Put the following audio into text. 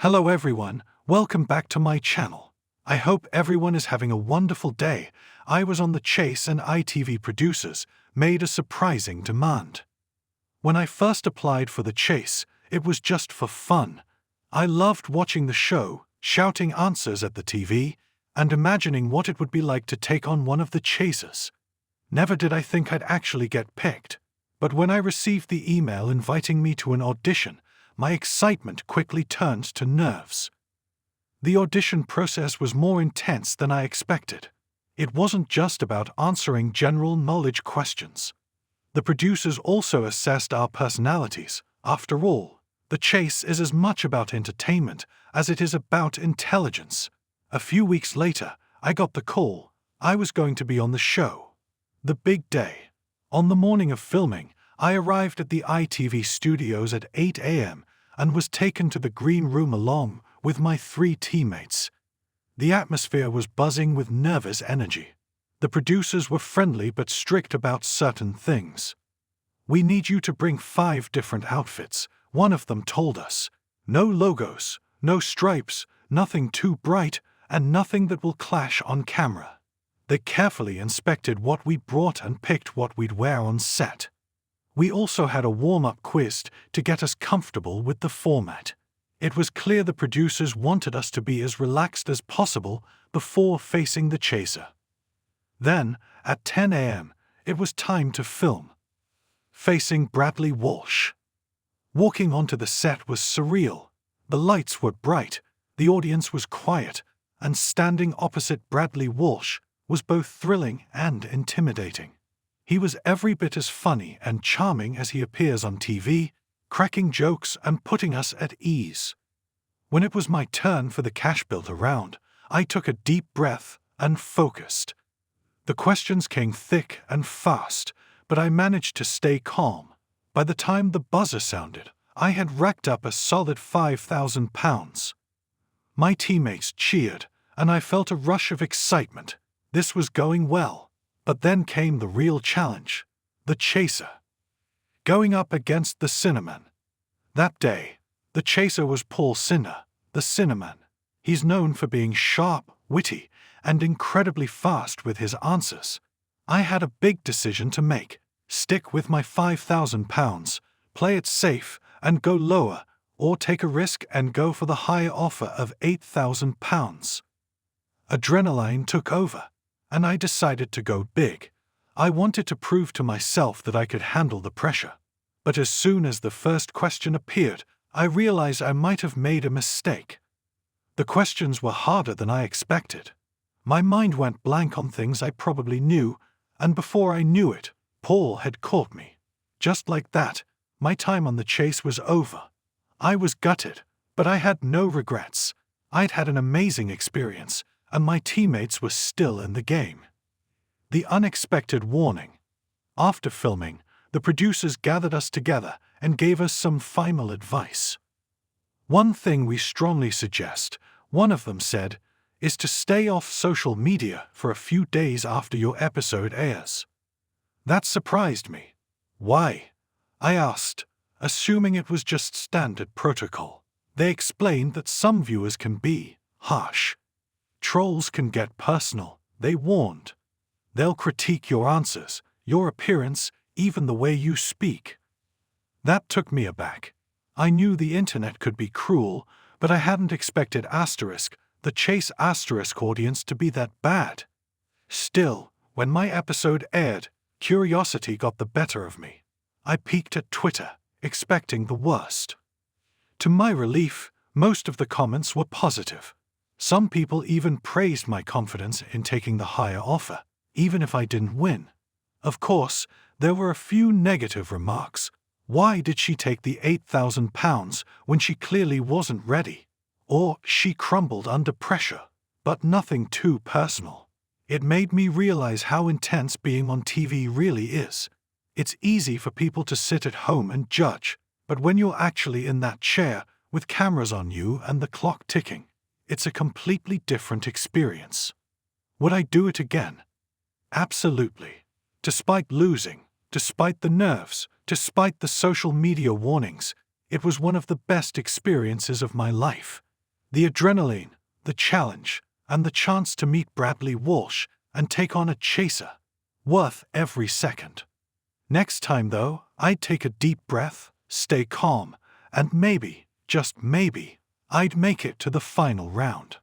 Hello everyone, welcome back to my channel. I hope everyone is having a wonderful day. I was on the Chase and ITV producers, made a surprising demand. When I first applied for the Chase, it was just for fun. I loved watching the show, shouting answers at the TV, and imagining what it would be like to take on one of the chasers. Never did I think I'd actually get picked, but when I received the email inviting me to an audition, my excitement quickly turned to nerves. The audition process was more intense than I expected. It wasn't just about answering general knowledge questions. The producers also assessed our personalities. After all, The Chase is as much about entertainment as it is about intelligence. A few weeks later, I got the call. I was going to be on the show. The big day. On the morning of filming, I arrived at the ITV studios at 8 a.m. and was taken to the green room along with my 3 teammates. The atmosphere was buzzing with nervous energy. The producers were friendly but strict about certain things. "We need you to bring 5 different outfits," one of them told us. "No logos, no stripes, nothing too bright, and nothing that will clash on camera." They carefully inspected what we brought and picked what we'd wear on set. We also had a warm-up quiz to get us comfortable with the format. It was clear the producers wanted us to be as relaxed as possible before facing the chaser. Then, at 10 a.m., it was time to film. Facing Bradley Walsh. Walking onto the set was surreal. The lights were bright, the audience was quiet, and standing opposite Bradley Walsh was both thrilling and intimidating. He was every bit as funny and charming as he appears on TV, cracking jokes and putting us at ease. When it was my turn for the cash built around, I took a deep breath and focused. The questions came thick and fast, but I managed to stay calm. By the time the buzzer sounded, I had racked up a solid £5,000. My teammates cheered, and I felt a rush of excitement. This was going well. But then came the real challenge, the chaser. Going up against the Cinnamon. That day, the chaser was Paul Sinner, the Cinnamon. He's known for being sharp, witty, and incredibly fast with his answers. I had a big decision to make: stick with my £5,000, play it safe and go lower, or take a risk and go for the higher offer of £8,000. Adrenaline took over, and I decided to go big. I wanted to prove to myself that I could handle the pressure. But as soon as the first question appeared, I realized I might have made a mistake. The questions were harder than I expected. My mind went blank on things I probably knew, and before I knew it, Paul had caught me. Just like that, my time on the Chase was over. I was gutted, but I had no regrets. I'd had an amazing experience, and my teammates were still in the game. The unexpected warning. After filming, the producers gathered us together and gave us some final advice. "One thing we strongly suggest," one of them said, "is to stay off social media for a few days after your episode airs." That surprised me. "Why?" I asked, assuming it was just standard protocol. They explained that some viewers can be harsh. Trolls can get personal, they warned. They'll critique your answers, your appearance, even the way you speak. That took me aback. I knew the internet could be cruel, but I hadn't expected the Chase audience to be that bad. Still, when my episode aired, curiosity got the better of me. I peeked at Twitter, expecting the worst. To my relief, most of the comments were positive. Some people even praised my confidence in taking the higher offer, even if I didn't win. Of course, there were a few negative remarks. Why did she take the £8,000 when she clearly wasn't ready? Or she crumbled under pressure, but nothing too personal. It made me realize how intense being on TV really is. It's easy for people to sit at home and judge, but when you're actually in that chair with cameras on you and the clock ticking, it's a completely different experience. Would I do it again? Absolutely. Despite losing, despite the nerves, despite the social media warnings, it was one of the best experiences of my life. The adrenaline, the challenge, and the chance to meet Bradley Walsh and take on a chaser. Worth every second. Next time, though, I'd take a deep breath, stay calm, and maybe, just maybe, I'd make it to the final round.